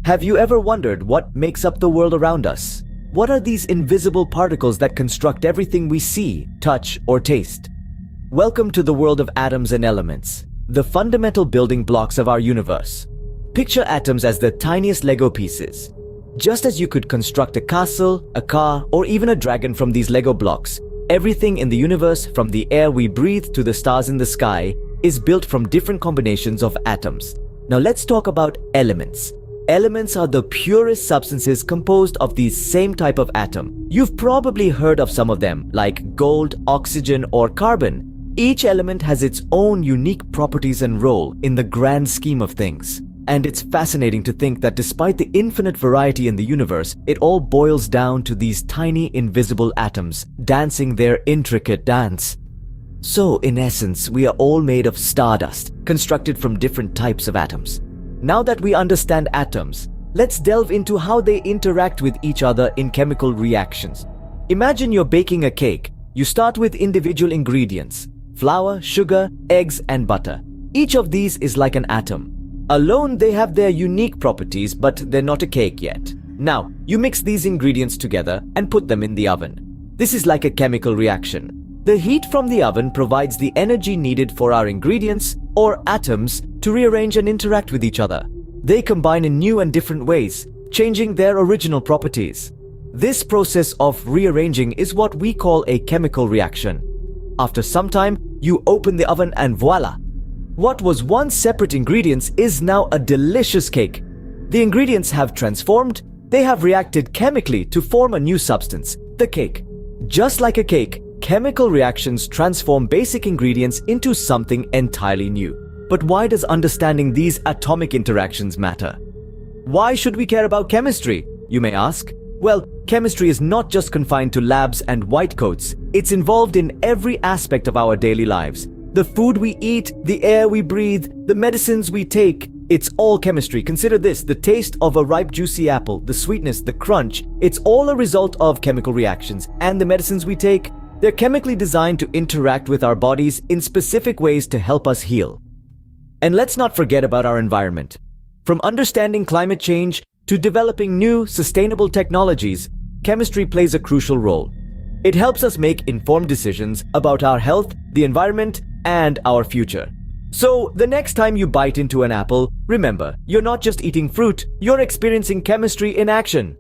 Have you ever wondered what makes up the world around us? What are these invisible particles that construct everything we see, touch, or taste? Welcome to the world of atoms and elements, the fundamental building blocks of our universe. Picture atoms as the tiniest Lego pieces. Just as you could construct a castle, a car, or even a dragon from these Lego blocks, everything in the universe, from the air we breathe to the stars in the sky, is built from different combinations of atoms. Now let's talk about elements. Elements are the purest substances composed of the same type of atom. You've probably heard of some of them, like gold, oxygen, or carbon. Each element has its own unique properties and role in the grand scheme of things. And it's fascinating to think that despite the infinite variety in the universe, it all boils down to these tiny invisible atoms dancing their intricate dance. So, in essence, we are all made of stardust, constructed from different types of atoms. Now that we understand atoms, let's delve into how they interact with each other in chemical reactions. Imagine you're baking a cake. You start with individual ingredients: flour, sugar, eggs, and butter. Each of these is like an atom. Alone, they have their unique properties, but they're not a cake yet. Now, you mix these ingredients together and put them in the oven. This is like a chemical reaction. The heat from the oven provides the energy needed for our ingredients, or atoms, to rearrange and interact with each other. They combine in new and different ways, changing their original properties. This process of rearranging is what we call a chemical reaction. After some time, you open the oven and voila! What was once separate ingredients is now a delicious cake. The ingredients have transformed, they have reacted chemically to form a new substance, the cake. Just like a cake, chemical reactions transform basic ingredients into something entirely new. But why does understanding these atomic interactions matter? Why should we care about chemistry, you may ask? Well, chemistry is not just confined to labs and white coats. It's involved in every aspect of our daily lives. The food we eat, the air we breathe, the medicines we take, it's all chemistry. Consider this: the taste of a ripe juicy apple, the sweetness, the crunch, it's all a result of chemical reactions. And the medicines we take, they're chemically designed to interact with our bodies in specific ways to help us heal. And let's not forget about our environment. From understanding climate change to developing new, sustainable technologies, chemistry plays a crucial role. It helps us make informed decisions about our health, the environment, and our future. So, the next time you bite into an apple, remember, you're not just eating fruit, you're experiencing chemistry in action.